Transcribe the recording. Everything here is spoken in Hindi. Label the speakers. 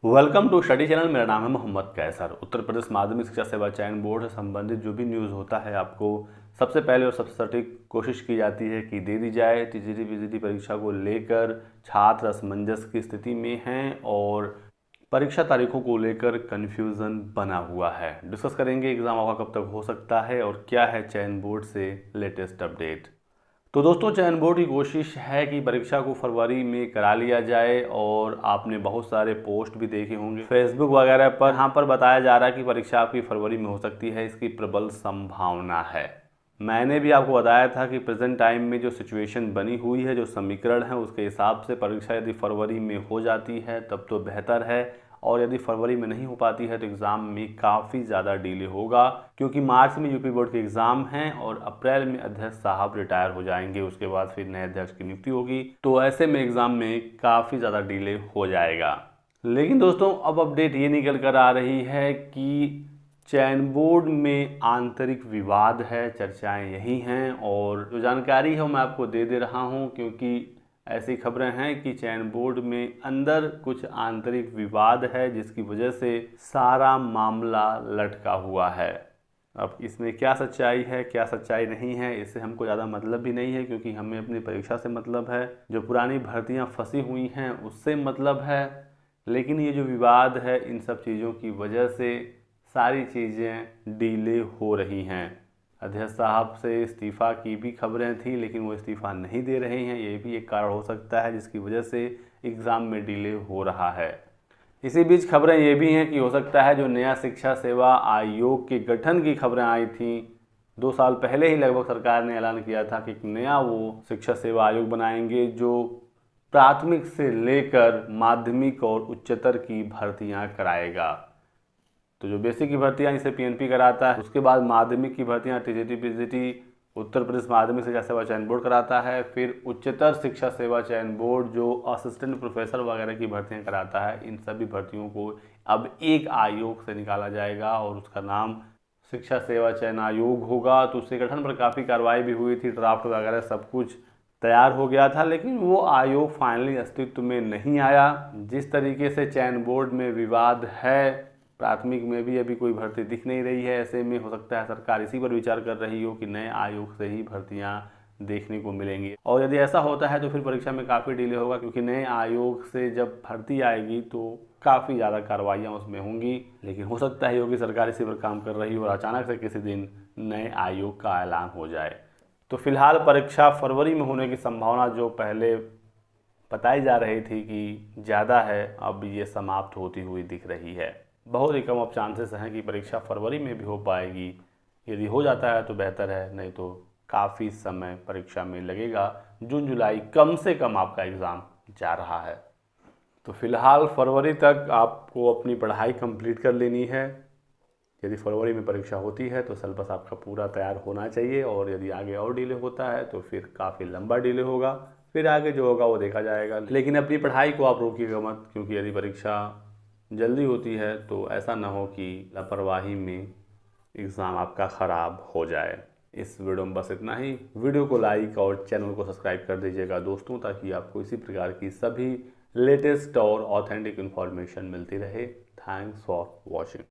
Speaker 1: Welcome to study channel. मेरा नाम है मोहम्मद कैसर। उत्तर प्रदेश माध्यमिक शिक्षा सेवा चयन बोर्ड से संबंधित जो भी न्यूज़ होता है आपको सबसे पहले और सबसे सटीक कोशिश की जाती है कि दे दी जाए। टीजीटी पीजीटी परीक्षा को लेकर छात्र असमंजस की स्थिति में हैं और परीक्षा तारीखों को लेकर कन्फ्यूज़न बना हुआ है। डिस्कस करेंगे एग्ज़ाम आपका कब तक हो सकता है और क्या है चयन बोर्ड से लेटेस्ट अपडेट। तो दोस्तों, चयन बोर्ड की कोशिश है कि परीक्षा को फरवरी में करा लिया जाए और आपने बहुत सारे पोस्ट भी देखे होंगे फेसबुक वगैरह पर। यहाँ पर बताया जा रहा है कि परीक्षा आपकी फरवरी में हो सकती है, इसकी प्रबल संभावना है। मैंने भी आपको बताया था कि प्रेजेंट टाइम में जो सिचुएशन बनी हुई है, जो समीकरण है, उसके हिसाब से परीक्षा यदि फरवरी में हो जाती है तब तो बेहतर है, और यदि फरवरी में नहीं हो पाती है तो एग्ज़ाम में काफ़ी ज़्यादा डिले होगा, क्योंकि मार्च में यूपी बोर्ड के एग्ज़ाम हैं और अप्रैल में अध्यक्ष साहब रिटायर हो जाएंगे। उसके बाद फिर नए अध्यक्ष की नियुक्ति होगी, तो ऐसे में एग्ज़ाम में काफ़ी ज़्यादा डिले हो जाएगा। लेकिन दोस्तों, अब अपडेट ये निकल कर आ रही है कि चयन बोर्ड में आंतरिक विवाद है, चर्चाएं यही हैं, और जो जानकारी है वो मैं आपको दे रहा हूं, क्योंकि ऐसी खबरें हैं कि चयन बोर्ड में अंदर कुछ आंतरिक विवाद है जिसकी वजह से सारा मामला लटका हुआ है। अब इसमें क्या सच्चाई है, क्या सच्चाई नहीं है, इससे हमको ज़्यादा मतलब भी नहीं है, क्योंकि हमें अपनी परीक्षा से मतलब है। जो पुरानी भर्तियां फंसी हुई हैं उससे मतलब है। लेकिन ये जो विवाद है, इन सब चीज़ों की वजह से सारी चीज़ें डिले हो रही हैं। अध्यक्ष साहब से इस्तीफ़ा की भी खबरें थी, लेकिन वो इस्तीफ़ा नहीं दे रहे हैं। ये भी एक कारण हो सकता है जिसकी वजह से एग्ज़ाम में डिले हो रहा है। इसी बीच खबरें ये भी हैं कि हो सकता है जो नया शिक्षा सेवा आयोग के गठन की खबरें आई थी 2 साल पहले ही लगभग, सरकार ने ऐलान किया था कि एक नया वो शिक्षा सेवा आयोग बनाएंगे जो प्राथमिक से लेकर माध्यमिक और उच्चतर की भर्तियां कराएगा। तो जो बेसिक की भर्तियां जिसे पीएनपी कराता है, उसके बाद माध्यमिक की भर्तियां टीजीटी पीजीटी उत्तर प्रदेश माध्यमिक शिक्षा सेवा चयन बोर्ड कराता है। फिर उच्चतर शिक्षा सेवा चयन बोर्ड जो असिस्टेंट प्रोफेसर वगैरह की भर्तियां कराता है। इन सभी भर्तियों को अब एक आयोग से निकाला जाएगा और उसका नाम शिक्षा सेवा चयन आयोग होगा। तो उसके गठन पर काफ़ी कार्रवाई भी हुई थी, ड्राफ्ट वगैरह सब कुछ तैयार हो गया था, लेकिन वो आयोग फाइनली अस्तित्व में नहीं आया। जिस तरीके से चयन बोर्ड में विवाद है, प्राथमिक में भी अभी कोई भर्ती दिख नहीं रही है। ऐसे में हो सकता है सरकार इसी पर विचार कर रही हो कि नए आयोग से ही भर्तियां देखने को मिलेंगी, और यदि ऐसा होता है तो फिर परीक्षा में काफ़ी डिले होगा, क्योंकि नए आयोग से जब भर्ती आएगी तो काफ़ी ज़्यादा कार्रवाइयाँ उसमें होंगी। लेकिन हो सकता है योगी सरकार इसी पर काम कर रही हो और अचानक से किसी दिन नए आयोग का ऐलान हो जाए। तो फिलहाल परीक्षा फरवरी में होने की संभावना जो पहले बताई जा रही थी कि ज़्यादा है, अब ये समाप्त होती हुई दिख रही है। बहुत ही कम अब चांसेस हैं कि परीक्षा फरवरी में भी हो पाएगी। यदि हो जाता है तो बेहतर है, नहीं तो काफ़ी समय परीक्षा में लगेगा। जून जुलाई कम से कम आपका एग्ज़ाम जा रहा है। तो फिलहाल फरवरी तक आपको अपनी पढ़ाई कंप्लीट कर लेनी है। यदि फरवरी में परीक्षा होती है तो सिलेबस आपका पूरा तैयार होना चाहिए, और यदि आगे और डिले होता है तो फिर काफ़ी लंबा डिले होगा। फिर आगे जो होगा वो देखा जाएगा। लेकिन अपनी पढ़ाई को आप रोकिएगा मत, क्योंकि यदि परीक्षा जल्दी होती है तो ऐसा ना हो कि लापरवाही में एग्ज़ाम आपका ख़राब हो जाए। इस वीडियो में बस इतना ही। वीडियो को लाइक और चैनल को सब्सक्राइब कर दीजिएगा दोस्तों, ताकि आपको इसी प्रकार की सभी लेटेस्ट और ऑथेंटिक इन्फॉर्मेशन मिलती रहे। Thanks for watching.